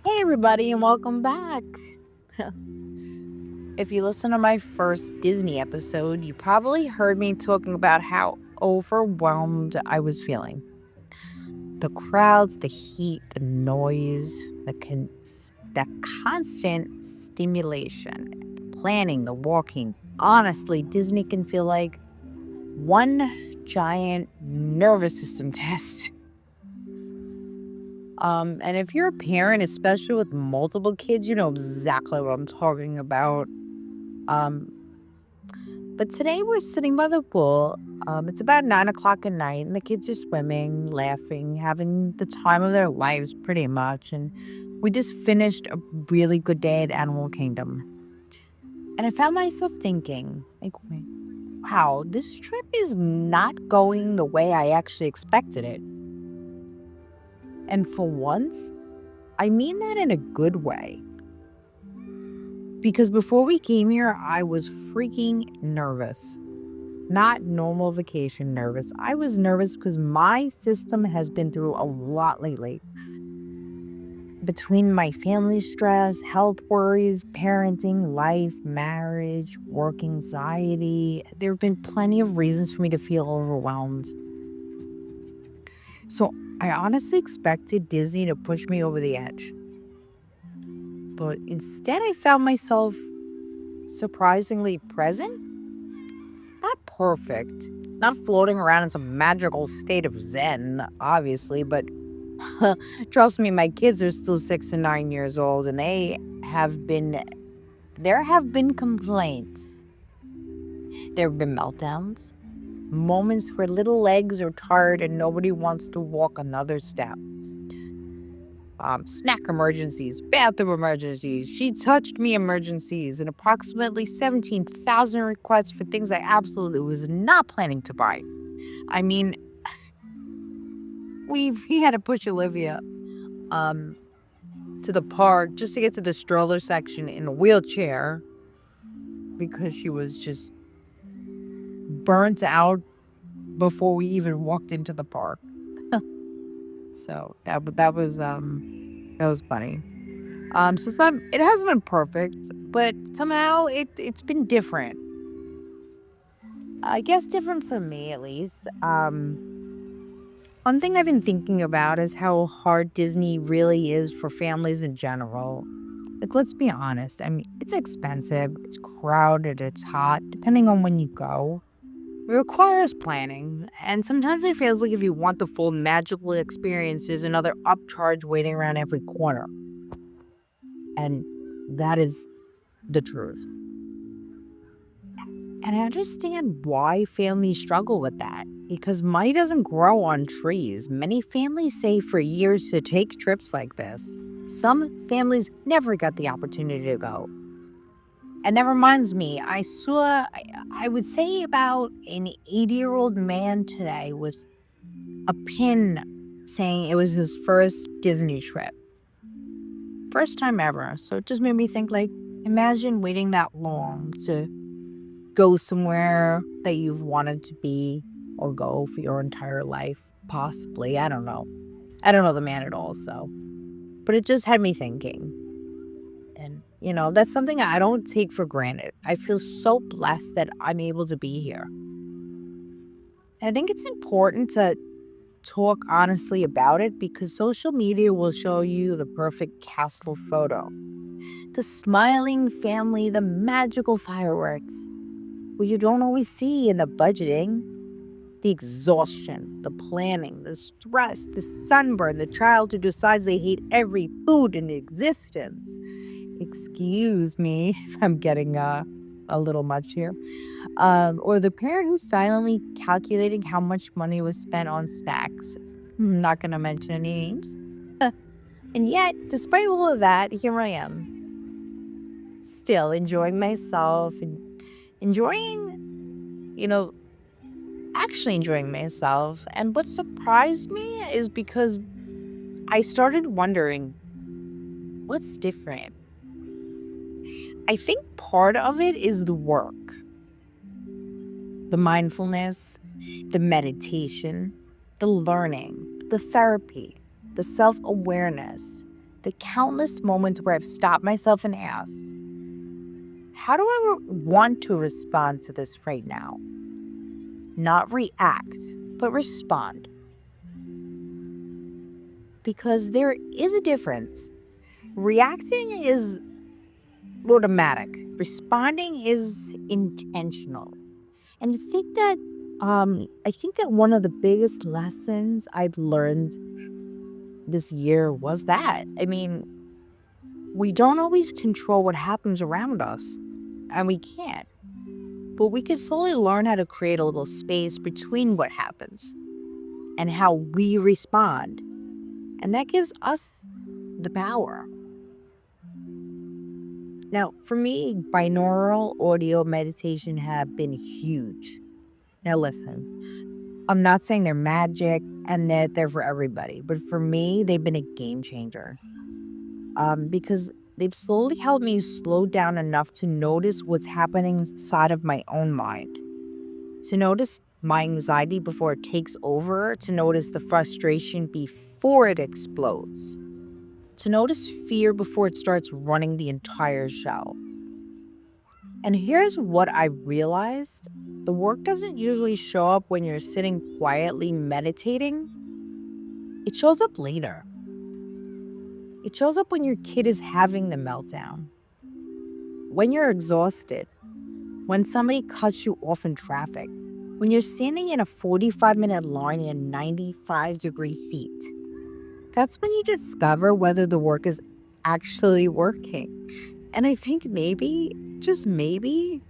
Hey, everybody, and welcome back. If you listen to my first Disney episode, you probably heard me talking about how overwhelmed I was feeling. The crowds, the heat, the noise, the constant stimulation, the planning, the walking. Honestly, Disney can feel like one giant nervous system test. And if you're a parent, especially with multiple kids, you know exactly what I'm talking about. Um, but today we're sitting by the pool. It's about 9 o'clock at night, and the kids are swimming, laughing, having the time of their lives pretty much. And we just finished a really good day at Animal Kingdom. And I found myself thinking, like, wow, this trip is not going the way I actually expected it. And for once, I mean that in a good way. Because before we came here, I was freaking nervous. Not normal vacation nervous. I was nervous because my system has been through a lot lately. Between my family stress, health worries, parenting, life, marriage, work anxiety, there have been plenty of reasons for me to feel overwhelmed. So I honestly expected Disney to push me over the edge. But instead, I found myself surprisingly present. Not perfect, not floating around in some magical state of zen, obviously, but trust me, my kids are still 6 and 9 years old, and there have been complaints. There have been meltdowns, moments where little legs are tired and nobody wants to walk another step. Snack emergencies, bathroom emergencies, she touched me emergencies, and approximately 17,000 requests for things I absolutely was not planning to buy. I mean, we had to push Olivia um to the park just to get to the stroller section in a wheelchair because she was just burnt out before we even walked into the park. So that was funny. So it hasn't been perfect, but somehow it's been different. I guess different for me at least. One thing I've been thinking about is how hard Disney really is for families in general. Like, let's be honest. I mean, it's expensive, it's crowded, it's hot, depending on when you go. It requires planning, and sometimes it feels like if you want the full magical experience, there's another upcharge waiting around every corner. And that is the truth. And I understand why families struggle with that because money doesn't grow on trees. Many families save for years to take trips like this. Some families never got the opportunity to go. And that reminds me, I would say about an 80-year-old man today with a pin saying it was his first Disney trip. First time ever. So it just made me think, like, imagine waiting that long to go somewhere that you've wanted to be or go for your entire life. Possibly. I don't know. I don't know the man at all, so. But it just had me thinking. And, that's something I don't take for granted. I feel so blessed that I'm able to be here. And I think it's important to talk honestly about it because social media will show you the perfect castle photo, the smiling family, the magical fireworks, what you don't always see in the budgeting, the exhaustion, the planning, the stress, the sunburn, the child who decides they hate every food in existence. Excuse me if I'm getting a little much here. Or the parent who's silently calculating how much money was spent on snacks. I'm not going to mention any names. And yet, despite all of that, here I am, still enjoying myself and enjoying, actually enjoying myself. And what surprised me is because I started wondering what's different. I think part of it is the work, the mindfulness, the meditation, the learning, the therapy, the self awareness. The countless moments where I've stopped myself and asked, how do I want to respond to this right now? Not react, but respond. Because there is a difference. Reacting is automatic. Responding is intentional. And I think that one of the biggest lessons I've learned this year was that. I mean, we don't always control what happens around us, and we can't. But we can slowly learn how to create a little space between what happens and how we respond. And that gives us the power. Now, for me, binaural audio meditation have been huge. Now, listen, I'm not saying they're magic and that they're for everybody, but for me, they've been a game changer. Because they've slowly helped me slow down enough to notice what's happening inside of my own mind, to notice my anxiety before it takes over, to notice the frustration before it explodes, to notice fear before it starts running the entire show. And here's what I realized. The work doesn't usually show up when you're sitting quietly meditating. It shows up later. It shows up when your kid is having the meltdown, when you're exhausted, when somebody cuts you off in traffic, when you're standing in a 45-minute line in 95-degree heat. That's when you discover whether the work is actually working. And I think maybe, just maybe,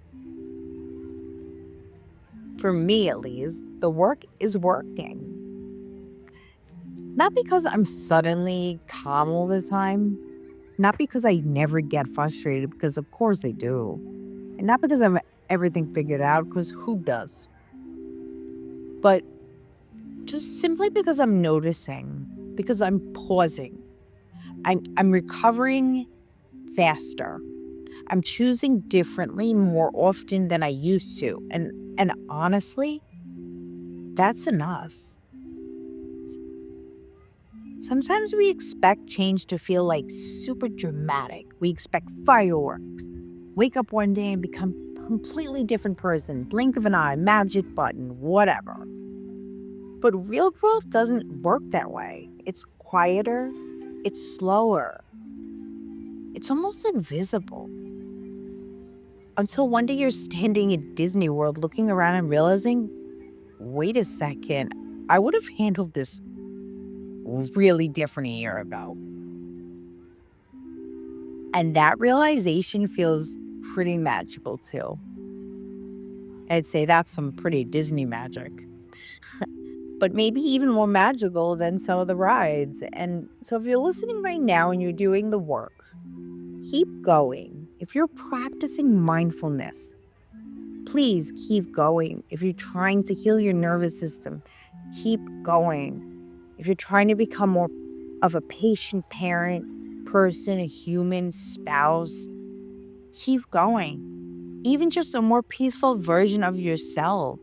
for me at least, the work is working. Not because I'm suddenly calm all the time, not because I never get frustrated, because of course I do, and not because I have everything figured out, because who does? But just simply because I'm noticing, because I'm pausing, I'm recovering faster. I'm choosing differently more often than I used to. And honestly, that's enough. Sometimes we expect change to feel like super dramatic. We expect fireworks. Wake up one day and become a completely different person. Blink of an eye, magic button, whatever. But real growth doesn't work that way. It's quieter. It's slower. It's almost invisible. Until one day you're standing in Disney World looking around and realizing, wait a second, I would have handled this really different a year ago. And that realization feels pretty magical too. I'd say that's some pretty Disney magic. But maybe even more magical than some of the rides. And so if you're listening right now and you're doing the work, keep going. If you're practicing mindfulness, please keep going. If you're trying to heal your nervous system, keep going. If you're trying to become more of a patient parent, person, a human, spouse, keep going. Even just a more peaceful version of yourself.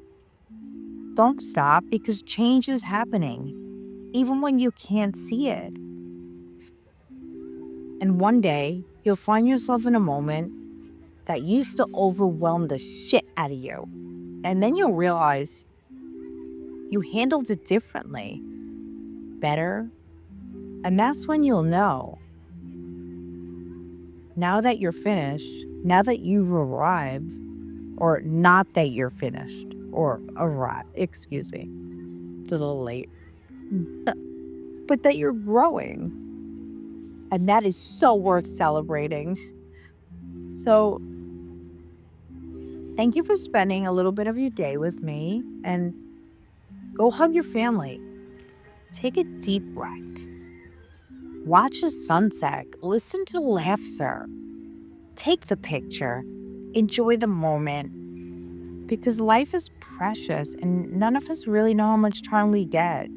Don't stop, because change is happening, even when you can't see it. And one day, you'll find yourself in a moment that used to overwhelm the shit out of you. And then you'll realize you handled it differently, better. And that's when you'll know. Now that you're finished, now that you've arrived, or not that you're finished, or arrived, excuse me, it's a little late, but that you're growing. And that is so worth celebrating. So thank you for spending a little bit of your day with me, and go hug your family. Take a deep breath. Watch the sunset. Listen to laughter. Take the picture. Enjoy the moment. Because life is precious and none of us really know how much time we get.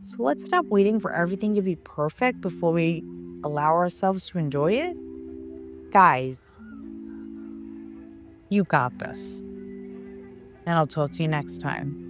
So let's stop waiting for everything to be perfect before we allow ourselves to enjoy it. Guys, you got this. And I'll talk to you next time.